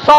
100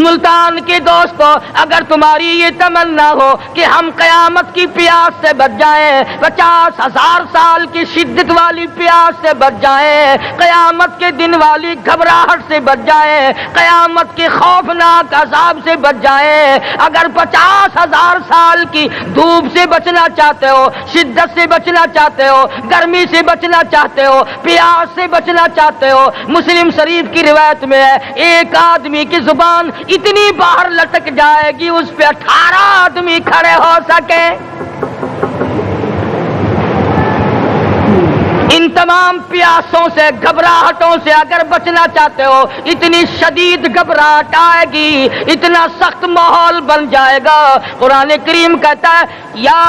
ملتان کے دوستو، اگر تمہاری یہ تمنا ہو کہ ہم قیامت کی پیاس سے بچ جائیں، 50,000 سال کی شدت والی پیاس سے بچ جائیں، قیامت کے دن والی گھبراہٹ سے بچ جائیں، قیامت کے خوفناک عذاب سے بچ جائیں، اگر 50,000 سال کی دھوپ سے بچنا چاہتے ہو، شدت سے بچنا چاہتے ہو، گرمی سے بچنا چاہتے ہو، پیاس سے بچنا چاہتے ہو، مسلم شریف کی روایت میں ہے ایک آدمی کی زبان اتنی باہر لٹک جائے گی اس پہ 18 آدمی کھڑے ہو سکے۔ ان تمام پیاسوں سے، گھبراہٹوں سے اگر بچنا چاہتے ہو، اتنی شدید گھبراہٹ آئے گی، اتنا سخت ماحول بن جائے گا۔ قرآن کریم کہتا ہے یا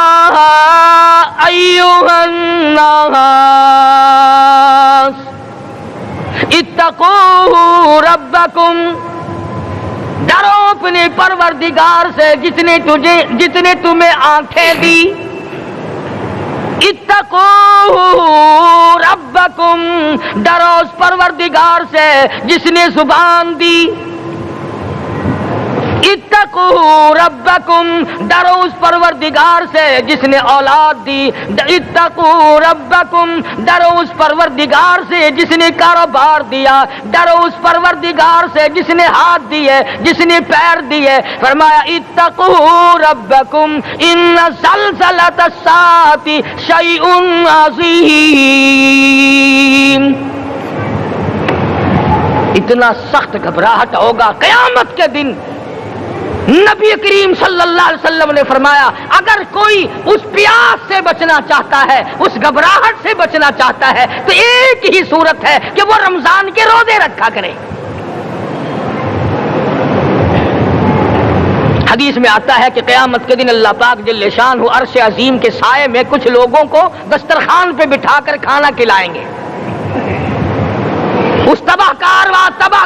ایھا الناس اتقوا ربکم، ڈرو اپنے پروردگار سے جتنے تمہیں آنکھیں دی۔ اتقوا ربکم، ڈرو اس پروردگار سے جس نے زبان دی۔ اتقوا ربکم، ڈرو اس پروردگار سے جس نے اولاد دی۔ اتقوا ربکم، ڈرو اس پروردگار سے جس نے کاروبار دیا۔ ڈرو اس پروردگار سے جس نے ہاتھ دیے، جس نے پیر دیے۔ فرمایا اتقوا ربکم ان زلزلۃ الساعۃ شیء عظیم، اتنا سخت گھبراہٹ ہوگا قیامت کے دن۔ نبی کریم صلی اللہ علیہ وسلم نے فرمایا اگر کوئی اس پیاس سے بچنا چاہتا ہے، اس گھبراہٹ سے بچنا چاہتا ہے، تو ایک ہی صورت ہے کہ وہ رمضان کے روزے رکھا کرے۔ حدیث میں آتا ہے کہ قیامت کے دن اللہ پاک جل شانہ عرش عظیم کے سائے میں کچھ لوگوں کو دسترخوان پہ بٹھا کر کھانا کھلائیں گے۔ اس تباہ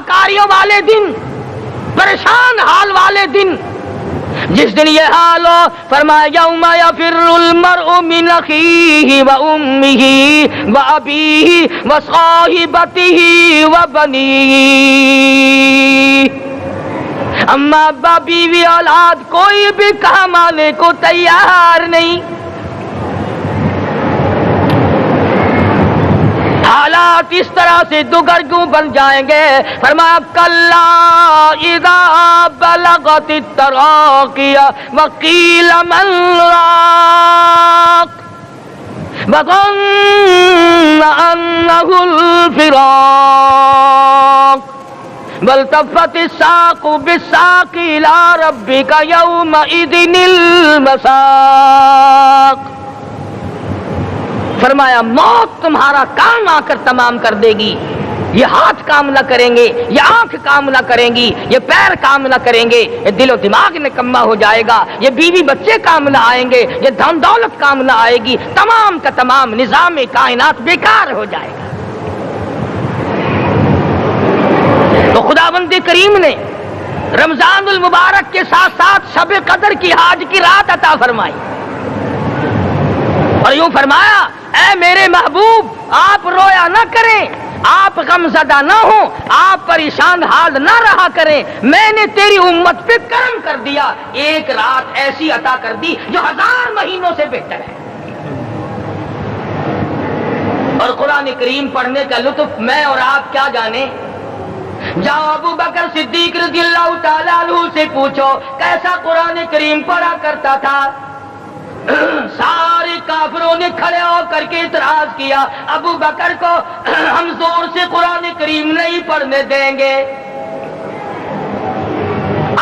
کاریوں والے دن، پریشان حال والے دن، جس دن یہ حال ہو، فرمایا یوم یفر المرء من اخیہ و امہ و ابیہ و صاحبتہ و بنیہ، اما ابا بیوی اولاد کوئی بھی کام آنے کو تیار نہیں۔ حالات اس طرح سے دگرگوں بن جائیں گے۔ فرمایا کلا اذا بلغت التراقی وقیل من راق وظن انہ الفراق والتفت الساق بالساق الى ربک یومئذ المساق۔ فرمایا موت تمہارا کام آ کر تمام کر دے گی، یہ ہاتھ کام نہ کریں گے، یہ آنکھ کام نہ کریں گی، یہ پیر کام نہ کریں گے، یہ دل و دماغ نکما ہو جائے گا، یہ بیوی بچے کام نہ آئیں گے، یہ دھن دولت کام نہ آئے گی، تمام کا تمام نظام کائنات بیکار ہو جائے گا۔ تو خداوند کریم نے رمضان المبارک کے ساتھ ساتھ شب قدر کی حاج کی رات عطا فرمائی اور یوں فرمایا اے میرے محبوب آپ رویا نہ کریں، آپ غمزدہ نہ ہوں، آپ پریشان حال نہ رہا کریں، میں نے تیری امت پہ کرم کر دیا، ایک رات ایسی عطا کر دی جو 1000 مہینوں سے بہتر ہے۔ اور قرآن کریم پڑھنے کا لطف میں اور آپ کیا جانے۔ جاؤ ابو بکر صدیق رضی اللہ تعالیٰ عنہ سے پوچھو کیسا قرآن کریم پڑھا کرتا تھا۔ سارے کافروں نے کھڑے ہو کر کے اعتراض کیا ابو بکر کو ہم زور سے قرآن کریم نہیں پڑھنے دیں گے۔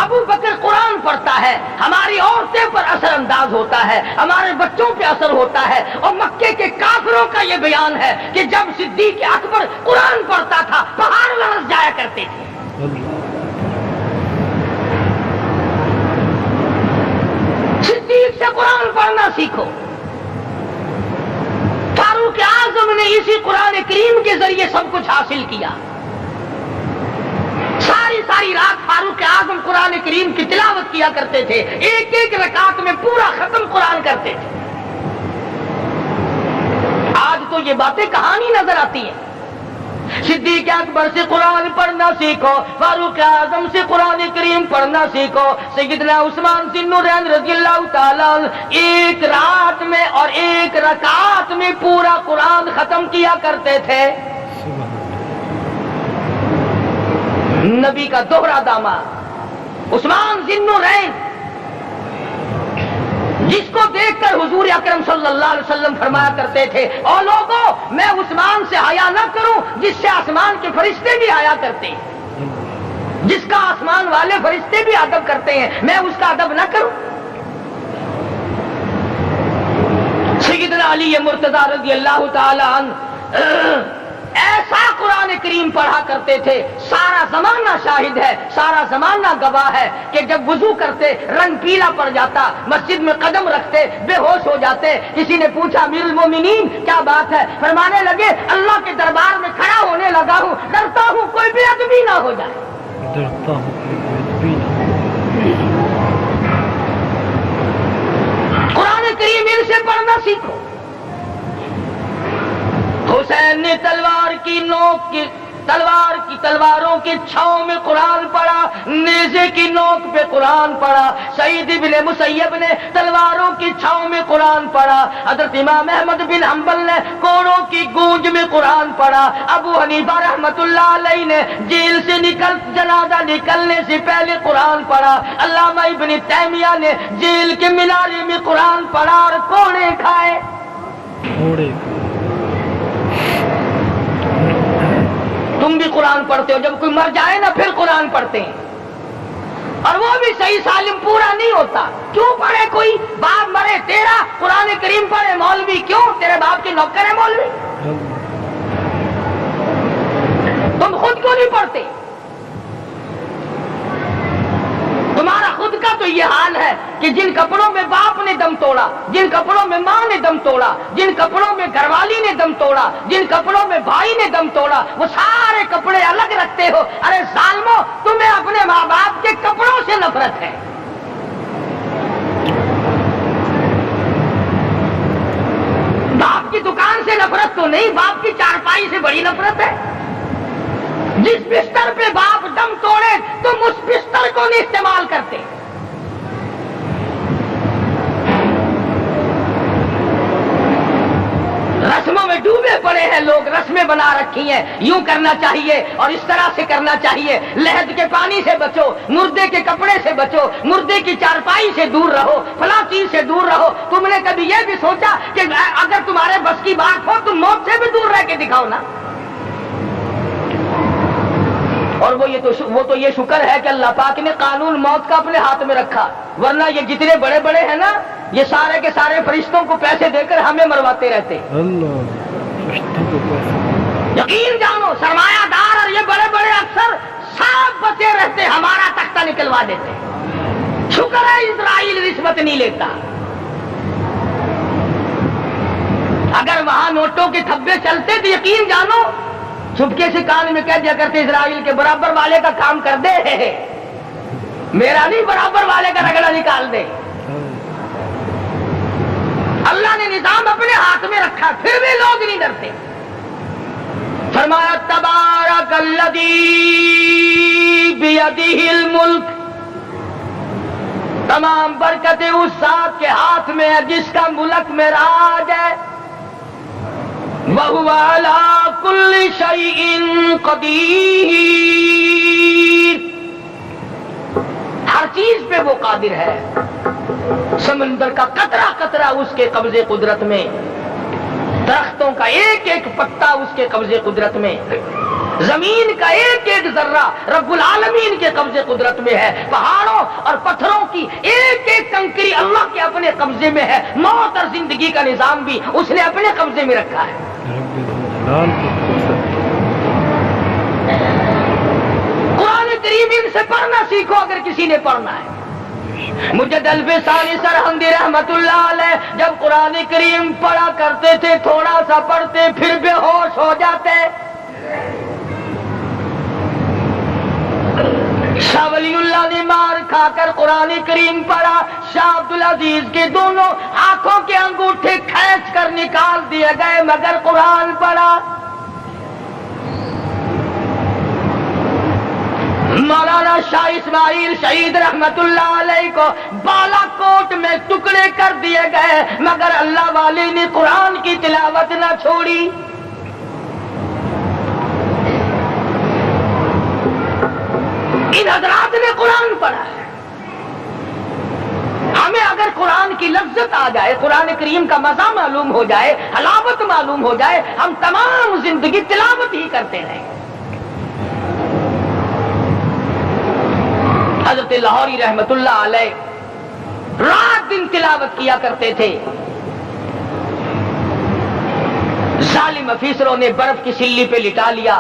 ابو بکر قرآن پڑھتا ہے، ہماری عورتیں پر اثر انداز ہوتا ہے، ہمارے بچوں پہ اثر ہوتا ہے، اور مکے کے کافروں کا یہ بیان ہے کہ جب صدیق اکبر قرآن پڑھتا تھا پہاڑ لرز جایا کرتے تھے۔ صدیق سے قرآن پڑھنا سیکھو۔ فاروق اعظم نے اسی قرآن کریم کے ذریعے سب کچھ حاصل کیا۔ ساری رات فاروق اعظم قرآن کریم کی تلاوت کیا کرتے تھے، ایک ایک رکعت میں پورا ختم قرآن کرتے تھے۔ آج تو یہ باتیں کہانی نظر آتی ہیں، صدیق اکبر سے قرآن پڑھنا سیکھو, فاروق اعظم سے قرآن کریم پڑھنا سیکھو, سیدنا عثمان ذی النورین رضی اللہ تعالیٰ ایک رات میں اور ایک رکعت میں پورا قرآن ختم کیا کرتے تھے. نبی کا دوہرا داماد عثمان ذی النورین, جس کو دیکھ کر حضور اکرم صلی اللہ علیہ وسلم فرمایا کرتے تھے, اور لوگوں میں عثمان سے حیا نہ کروں جس سے آسمان کے فرشتے بھی حیا کرتے ہیں, جس کا آسمان والے فرشتے بھی ادب کرتے ہیں, میں اس کا ادب نہ کروں. سیدنا علی مرتضی رضی اللہ تعالی عنہ ایسا قرآن کریم پڑھا کرتے تھے, سارا زمانہ شاہد ہے, سارا زمانہ گواہ ہے کہ جب وضو کرتے رنگ پیلا پڑ جاتا, مسجد میں قدم رکھتے بے ہوش ہو جاتے. کسی نے پوچھا امیر المومنین کیا بات ہے؟ فرمانے لگے اللہ کے دربار میں کھڑا ہونے لگا ہوں, ڈرتا ہوں کوئی بے ادبی نہ ہو جائے. ڈرتا ہوں کوئی بے ادبی نہ. قرآن کریم ان سے پڑھنا سیکھو. حسین نے تلواروں کی چھاؤں میں قرآن پڑھا, نیزے کی نوک پہ قرآن پڑھا. سعید بن مسیب نے تلواروں کی چھاؤں میں قرآن پڑھا. حضرت امام احمد بن حنبل نے کوڑوں کی گونج میں قرآن پڑھا. ابو حنیفہ رحمت اللہ علیہ نے جیل سے جنازہ نکلنے سے پہلے قرآن پڑھا. علامہ ابن تیمیہ نے جیل کے مینارے میں قرآن پڑھا اور کوڑے کھائے. تم بھی قرآن پڑھتے ہو, جب کوئی مر جائے نا پھر قرآن پڑھتے ہیں, اور وہ بھی صحیح سالم پورا نہیں ہوتا. کیوں پڑھے؟ کوئی باپ مرے تیرا قرآن کریم پڑھے مولوی, کیوں؟ تیرے باپ کے نوکر ہے مولوی. تم خود کیوں نہیں پڑھتے؟ تمہارا خود کا تو یہ حال ہے کہ جن کپڑوں میں باپ نے دم توڑا, جن کپڑوں میں ماں نے دم توڑا, جن کپڑوں میں گھر والی نے دم توڑا, جن کپڑوں میں بھائی نے دم توڑا, وہ سارے کپڑے الگ رکھتے ہو. ارے ظالمو, تمہیں اپنے ماں باپ کے کپڑوں سے نفرت ہے. باپ کی دکان سے نفرت تو نہیں, باپ کی چارپائی سے بڑی نفرت ہے. جس بستر پہ باپ دم توڑے تم اس بستر کو نہیں استعمال کرتے. رسموں میں ڈوبے پڑے ہیں لوگ, رسمیں بنا رکھی ہیں, یوں کرنا چاہیے اور اس طرح سے کرنا چاہیے. لہد کے پانی سے بچو, مردے کے کپڑے سے بچو, مردے کی چارپائی سے دور رہو, فلاں چیز سے دور رہو. تم نے کبھی یہ بھی سوچا کہ اگر تمہارے بس کی بات ہو تم موت سے بھی دور رہ کے دکھاؤ نا. اور وہ تو یہ شکر ہے کہ اللہ پاک نے قانون موت کا اپنے ہاتھ میں رکھا, ورنہ یہ جتنے بڑے بڑے ہیں نا یہ سارے کے سارے فرشتوں کو پیسے دے کر ہمیں مرواتے رہتے. یقین جانو سرمایہ دار اور یہ بڑے بڑے افسر سب بچے رہتے, ہمارا تختہ نکلوا دیتے. شکر ہے اسرائیل رشوت نہیں لیتا. اگر وہاں نوٹوں کے تھبے چلتے تو یقین جانو چھپکے سے کان میں کہہ دیا کرتے اسرائیل کے برابر والے کا کام کر دے, میرا نہیں برابر والے کا رگڑا نکال دے. اللہ نے نظام اپنے ہاتھ میں رکھا پھر بھی لوگ نہیں ڈرتے. فرمایا تبارک الذی بیدہ الملک, تمام برکتیں اس ذات کے ہاتھ میں ہے جس کا ملک میں راج ہے. وَهُوَ عَلَىٰ كُلِّ شَيْءٍ قَدِيرٌ, ہر چیز پہ وہ قادر ہے. سمندر کا قطرہ قطرہ اس کے قبضے قدرت میں, درختوں کا ایک ایک پتا اس کے قبضے قدرت میں, زمین کا ایک ایک ذرہ رب العالمین کے قبضے قدرت میں ہے. پہاڑوں اور پتھروں کی ایک ایک کنکری اللہ کے اپنے قبضے میں ہے. موت اور زندگی کا نظام بھی اس نے اپنے قبضے میں رکھا ہے. قرآن کریم ان سے پڑھنا سیکھو اگر کسی نے پڑھنا ہے. مجدد ثانی سرہندی رحمت اللہ علیہ جب قرآن کریم پڑھا کرتے تھے تھوڑا سا پڑھتے پھر بے ہوش ہو جاتے. شاہ ولی اللہ نے مار کھا کر قرآن کریم پڑھا. شاہ عبدالعزیز کے دونوں ہاتھوں کے انگوٹھے کھینچ کر نکال دیے گئے مگر قرآن پڑھا. مولانا شاہ اسماعیل شہید رحمت اللہ علیہ کو بالا کوٹ میں ٹکڑے کر دیے گئے، مگر اللہ والے نے قرآن کی تلاوت نہ چھوڑی۔ ان حضرات نے قرآن پڑھا ہے۔ ہمیں اگر قرآن کی لذت آ جائے، قرآن کریم کا مزہ معلوم ہو جائے، حلاوت معلوم ہو جائے، ہم تمام زندگی تلاوت ہی کرتے رہیں۔ حضرت لاہوری رحمت اللہ علیہ رات دن تلاوت کیا کرتے تھے۔ ظالم افیسروں نے برف کی سلی پہ لٹا لیا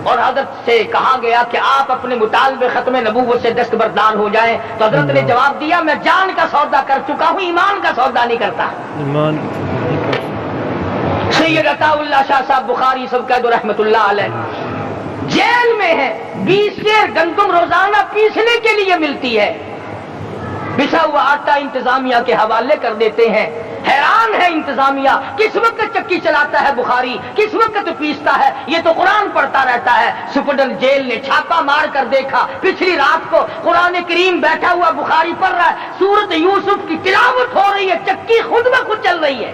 اور حضرت سے کہا گیا کہ آپ اپنے مطالبے ختم نبوت سے دستبردار ہو جائیں، تو حضرت نے جواب دیا میں جان کا سودا کر چکا ہوں، ایمان کا سودا نہیں کرتا۔ سید عطا اللہ شاہ صاحب بخاری سب قید رحمت اللہ علیہ جیل میں ہے، 20 سیر گندم روزانہ پیسنے کے لیے ملتی ہے، پسا ہوا آٹا انتظامیہ کے حوالے کر دیتے ہیں۔ حیران ہے انتظامیہ، کس وقت چکی چلاتا ہے بخاری، کس وقت پیستا ہے، یہ تو قرآن پڑھتا رہتا ہے۔ سپرڈنٹ جیل نے چھاپا مار کر دیکھا، پچھلی رات کو قرآن کریم بیٹھا ہوا بخاری پڑھ رہا ہے، سورۃ یوسف کی تلاوت ہو رہی ہے، چکی خود بخود چل رہی ہے،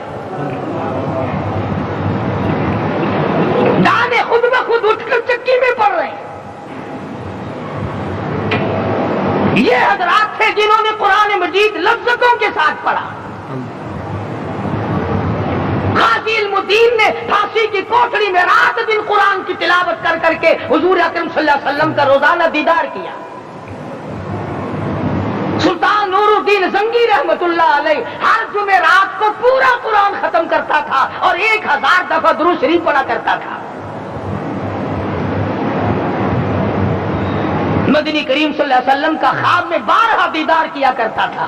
دانے خود بخود اٹھ کر چکی میں پڑھ رہے ہیں۔ یہ حضرات تھے جنہوں نے قرآن مجید لذتوں کے ساتھ پڑھا۔ غازی المدین نے پھانسی کی کوٹڑی میں رات دن قرآن کی تلاوت کر کر کے حضور اکرم صلی اللہ علیہ وسلم کا روزانہ دیدار کیا۔ سلطان نور الدین زنگی رحمت اللہ علیہ ہر جمعرات کو پورا قرآن ختم کرتا تھا اور 1000 دفعہ درود شریف پڑھا کرتا تھا۔ مدنی کریم صلی اللہ علیہ وسلم کا خواب میں 12 دیدار کیا کرتا تھا۔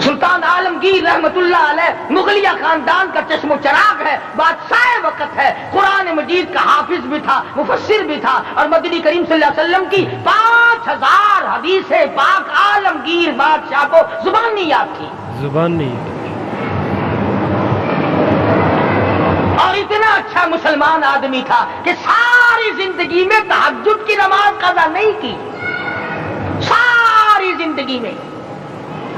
سلطان عالمگیر رحمت اللہ علیہ مغلیہ خاندان کا چشم و چراغ ہے، بادشاہ وقت ہے، قرآن مجید کا حافظ بھی تھا، مفسر بھی تھا، اور مدنی کریم صلی اللہ علیہ وسلم کی 5000 حدیثیں پاک عالمگیر بادشاہ کو زبان نہیں یاد تھی، زبان نہیں۔ اور اتنا اچھا مسلمان آدمی تھا کہ ساری زندگی میں تہجد کی نماز قضا نہیں کی، ساری زندگی میں۔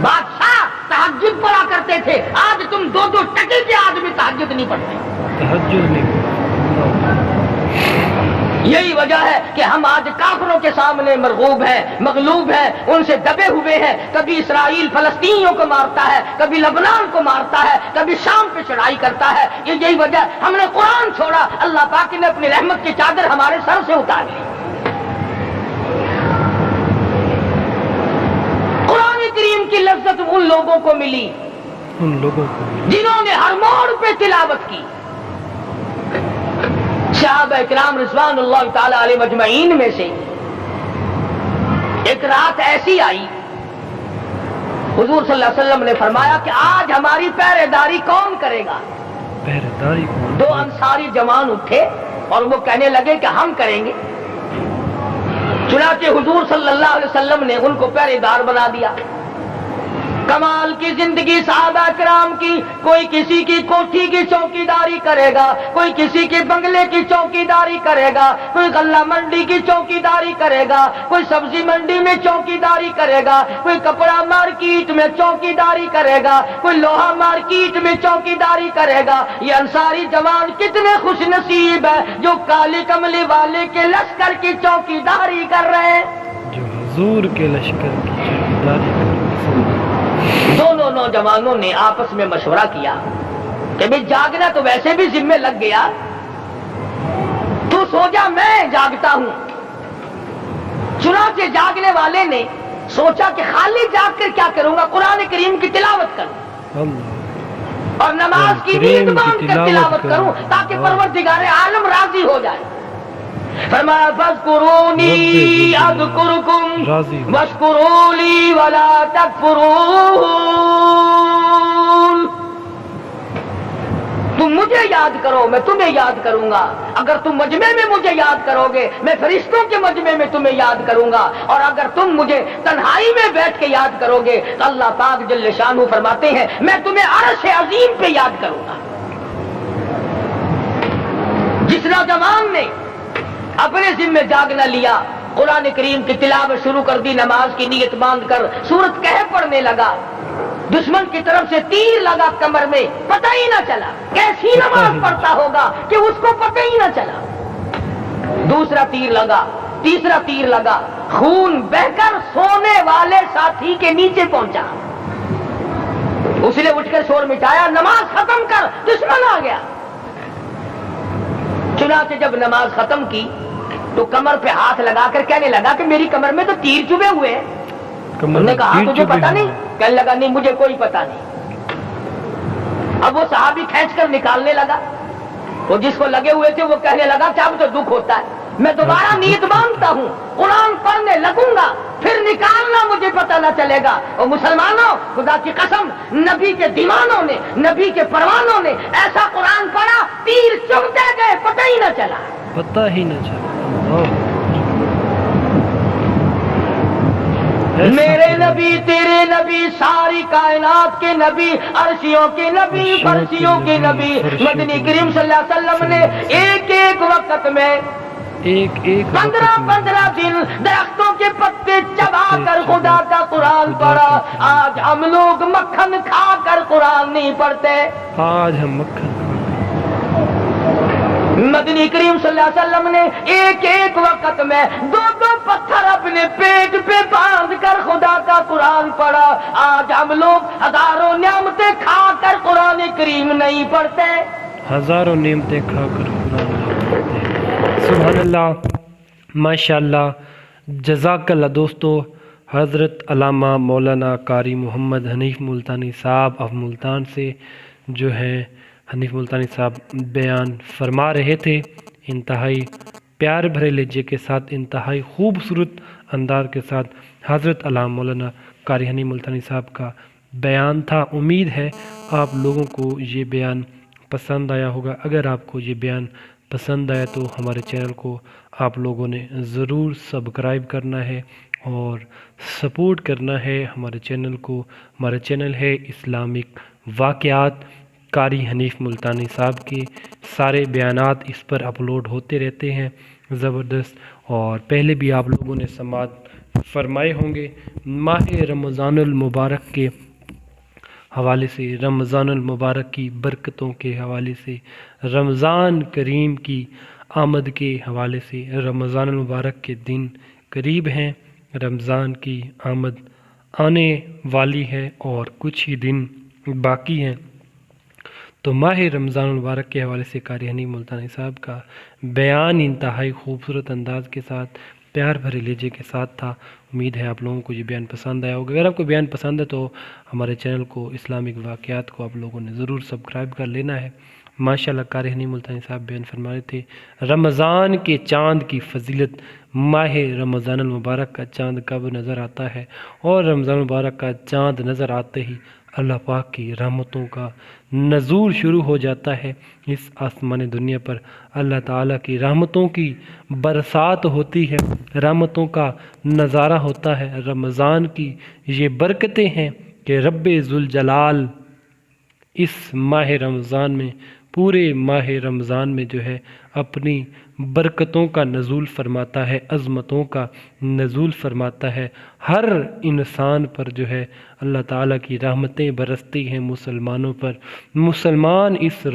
بادشاہ تہجد پڑھا کرتے تھے، آج تم 2 ٹکے کے آدمی تہجد نہیں پڑھتے، تہجد نہیں۔ یہی وجہ ہے کہ ہم آج کافروں کے سامنے مرغوب ہیں، مغلوب ہیں، ان سے دبے ہوئے ہیں۔ کبھی اسرائیل فلسطینیوں کو مارتا ہے، کبھی لبنان کو مارتا ہے، کبھی شام پہ چڑھائی کرتا ہے۔ یہی وجہ ہم نے قرآن چھوڑا، اللہ پاک نے اپنی رحمت کی چادر ہمارے سر سے اتار لی۔ قرآن کریم کی لذت ان لوگوں کو ملی، ان لوگوں کو جنہوں نے ہر موڑ پہ تلاوت کی۔ صحابہ اکرام رضوان اللہ تعالی علیہ مجمعین میں سے ایک رات ایسی آئی، حضور صلی اللہ علیہ وسلم نے فرمایا کہ آج ہماری پہرے داری کون کرے گا؟ پہرے داری کون؟ 2 انصاری جوان اٹھے اور وہ کہنے لگے کہ ہم کریں گے۔ چنانچہ حضور صلی اللہ علیہ وسلم نے ان کو پہرے دار بنا دیا۔ کمال کی زندگی صحابہ کرام کی، کوئی کسی کی کوٹھی کی چوکیداری کرے گا، کوئی کسی کے بنگلے کی چوکیداری کرے گا، کوئی غلہ منڈی کی چوکیداری کرے گا، کوئی سبزی منڈی میں چوکیداری کرے گا، کوئی کپڑا مارکیٹ میں چوکیداری کرے گا، کوئی لوہا مارکیٹ میں چوکیداری کرے گا۔ یہ انصاری جوان کتنے خوش نصیب ہے جو کالی کملی والے کے لشکر کی چوکیداری کر رہے ہیں، جو حضور کے لشکر کی چوکیداری کر رہے ہیں۔ دونوں نوجوانوں نے آپس میں مشورہ کیا کہ بھئی جاگنا تو ویسے بھی ذمہ لگ گیا، تو سو جا میں جاگتا ہوں۔ چنانچہ جاگنے والے نے سوچا کہ خالی جاگ کر کیا کروں گا، قرآن کریم کی تلاوت کروں اور نماز کی نیند باندھ کر تلاوت کروں تاکہ پروردگار عالم راضی ہو جائے۔ فرمایا فاذکرونی اذکرکم واشکروا لی ولا تکفرون، تم مجھے یاد کرو میں تمہیں یاد کروں گا، اگر تم مجمع میں مجھے یاد کرو گے میں فرشتوں کے مجمع میں تمہیں یاد کروں گا، اور اگر تم مجھے تنہائی میں بیٹھ کے یاد کرو گے تو اللہ پاک جل شانہ فرماتے ہیں میں تمہیں عرش عظیم پہ یاد کروں گا۔ جس نوجوان نے اپنے ذمہ جاگ نہ لیا، قرآن کریم کی تلاوت شروع کر دی، نماز کی نیت باندھ کر سورت کہف پڑھنے لگا، دشمن کی طرف سے تیر لگا کمر میں، پتہ ہی نہ چلا کیسی نماز پڑھتا ہوگا کہ اس کو پتہ ہی نہ چلا۔ دوسرا تیر لگا، تیسرا تیر لگا، خون بہ کر سونے والے ساتھی کے نیچے پہنچا، اس نے اٹھ کر شور مٹایا، نماز ختم کر، دشمن آ گیا۔ چنانچہ جب نماز ختم کی تو کمر پہ ہاتھ لگا کر کہنے لگا کہ میری کمر میں تو تیر چبھے ہوئے ہیں۔ انہوں نے کہا تجھے پتا نہیں؟ کہنے لگا نہیں مجھے کوئی پتا نہیں۔ اب وہ صحابی کھینچ کر نکالنے لگا، وہ جس کو لگے ہوئے تھے وہ کہنے لگا کہ اب تو دکھ ہوتا ہے، میں دوبارہ نیت باندھتا ہوں، قرآن پڑھنے لگوں گا، پھر نکالنا مجھے پتہ نہ چلے گا۔ اور مسلمانوں، خدا کی قسم، نبی کے دیوانوں نے، نبی کے پروانوں نے ایسا قرآن پڑھا، تیر چبھتے گئے، پتہ ہی نہ چلا، پتہ ہی نہ چلا۔ میرے نبی، تیرے نبی، ساری کائنات کے نبی، عرشیوں کے نبی، فرشیوں کے نبی، مدنی کریم صلی اللہ علیہ وسلم نے ایک ایک وقت میں 15 دن درختوں کے پتے چبا کر خدا کا قرآن پڑھا۔ آج ہم لوگ مکھن کھا کر قرآن نہیں پڑھتے، آج ہم مکھن مدنی کریم صلی اللہ علیہ وسلم نے ایک ایک وقت میں 2 پتھر اپنے پیٹ پہ باندھ کر خدا کا قرآن پڑھا۔ آج ہم لوگ ہزاروں نعمتیں کھا کر قرآن کریم نہیں پڑھتے، ہزاروں نعمتیں کھا کر قرآن نہیں پڑھتے۔ سبحان اللہ، ماشاءاللہ، جزاک اللہ۔ دوستو، حضرت علامہ مولانا قاری محمد حنیف ملتانی صاحب آف ملتان سے جو ہے حنیف ملتانی صاحب بیان فرما رہے تھے، انتہائی پیار بھرے لہجے کے ساتھ، انتہائی خوبصورت انداز کے ساتھ حضرت علامہ مولانا قاری حنیف ملتانی صاحب کا بیان تھا۔ امید ہے آپ لوگوں کو یہ بیان پسند آیا ہوگا۔ اگر آپ کو یہ بیان پسند آیا تو ہمارے چینل کو آپ لوگوں نے ضرور سبسکرائب کرنا ہے اور سپورٹ کرنا ہے ہمارے چینل کو۔ ہمارا چینل ہے اسلامک واقعات، قاری حنیف ملتانی صاحب کے سارے بیانات اس پر اپلوڈ ہوتے رہتے ہیں، زبردست۔ اور پہلے بھی آپ لوگوں نے سماعت فرمائے ہوں گے۔ ماہ رمضان المبارک کے حوالے سے، رمضان المبارک کی برکتوں کے حوالے سے، رمضان کریم کی آمد کے حوالے سے، رمضان المبارک کے دن قریب ہیں، رمضان کی آمد آنے والی ہے اور کچھ ہی دن باقی ہیں، تو ماہ رمضان المبارک کے حوالے سے قاری حنیف ملتانی صاحب کا بیان انتہائی خوبصورت انداز کے ساتھ، پیار بھرے لہجے کے ساتھ تھا۔ امید ہے آپ لوگوں کو یہ بیان پسند آیا ہوگا۔ اگر آپ کو بیان پسند ہے تو ہمارے چینل کو اسلامک واقعات کو آپ لوگوں نے ضرور سبسکرائب کر لینا ہے۔ ماشاءاللہ، قاری حنیف ملتانی صاحب بیان فرما رہے تھے، رمضان کے چاند کی فضیلت، ماہ رمضان المبارک کا چاند کب نظر آتا ہے، اور رمضان المبارک کا چاند نظر آتے ہی اللہ پاک کی رحمتوں کا نزول شروع ہو جاتا ہے۔ اس آسمان دنیا پر اللہ تعالیٰ کی رحمتوں کی برسات ہوتی ہے، رحمتوں کا نظارہ ہوتا ہے۔ رمضان کی یہ برکتیں ہیں کہ رب ذوالجلال اس ماہ رمضان میں، پورے ماہ رمضان میں جو ہے اپنی برکتوں کا نزول فرماتا ہے، عظمتوں کا نزول فرماتا ہے۔ ہر انسان پر جو ہے اللہ تعالیٰ کی رحمتیں برستی ہیں مسلمانوں پر۔ مسلمان اس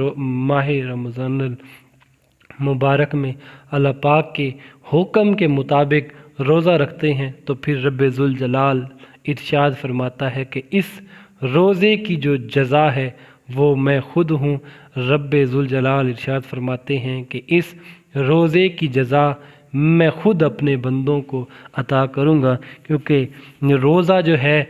ماہ رمضان المبارک میں اللہ پاک کے حکم کے مطابق روزہ رکھتے ہیں تو پھر رب ذوالجلال ارشاد فرماتا ہے کہ اس روزے کی جو جزا ہے وہ میں خود ہوں۔ رب ذوالجلال ارشاد فرماتے ہیں کہ اس روزے کی جزا میں خود اپنے بندوں کو عطا کروں گا، کیونکہ روزہ جو ہے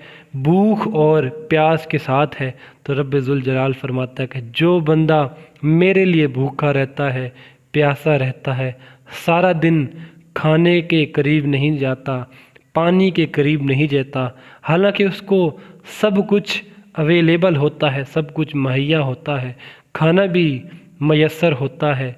بھوک اور پیاس کے ساتھ ہے۔ تو رب ذوالجلال فرماتا ہے کہ جو بندہ میرے لیے بھوکا رہتا ہے، پیاسا رہتا ہے، سارا دن کھانے کے قریب نہیں جاتا، پانی کے قریب نہیں جاتا، حالانکہ اس کو سب کچھ اویلیبل ہوتا ہے، سب کچھ مہیا ہوتا ہے، کھانا بھی میسر ہوتا ہے،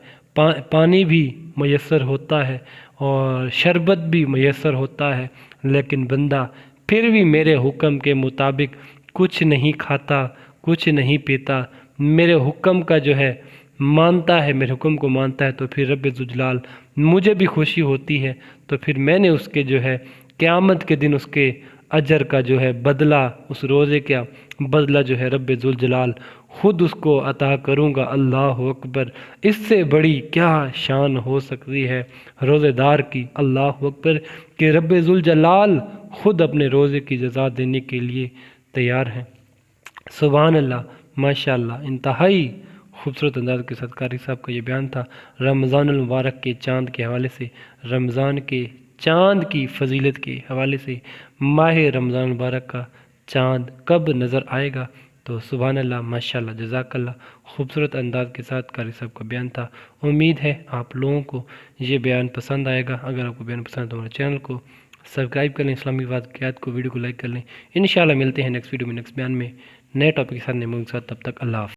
پانی بھی میسر ہوتا ہے اور شربت بھی میسر ہوتا ہے، لیکن بندہ پھر بھی میرے حکم کے مطابق کچھ نہیں کھاتا، کچھ نہیں پیتا، میرے حکم کا جو ہے مانتا ہے، میرے حکم کو مانتا ہے، تو پھر رب ذوالجلال مجھے بھی خوشی ہوتی ہے، تو پھر میں نے اس کے جو ہے قیامت کے دن اس کے اجر کا جو ہے بدلہ، اس روزے کا بدلہ جو ہے رب ذوالجلال خود اس کو عطا کروں گا۔ اللہ اکبر! اس سے بڑی کیا شان ہو سکتی ہے روزے دار کی؟ اللہ اکبر! کہ رب ذوالجلال خود اپنے روزے کی جزا دینے کے لیے تیار ہیں۔ سبحان اللہ، ماشاءاللہ، انتہائی خوبصورت انداز کے ساتھ قاری صاحب کا یہ بیان تھا رمضان المبارک کے چاند کے حوالے سے، رمضان کے چاند کی فضیلت کے حوالے سے، ماہ رمضان المبارک کا چاند کب نظر آئے گا؟ تو سبحان اللہ، ماشاءاللہ، جزاک اللہ، خوبصورت انداز کے ساتھ قاری صاحب کا بیان تھا۔ امید ہے آپ لوگوں کو یہ بیان پسند آئے گا۔ اگر آپ کو بیان پسند ہے تو ہمارے چینل کو سبسکرائب کر لیں، اسلامی واقعات کو ویڈیو کو لائک کر لیں۔ انشاءاللہ ملتے ہیں نیکسٹ ویڈیو میں، نیکسٹ بیان میں، نئے ٹاپک کے ساتھ، نئے موضوع کے ساتھ۔ تب تک اللہ حافظ۔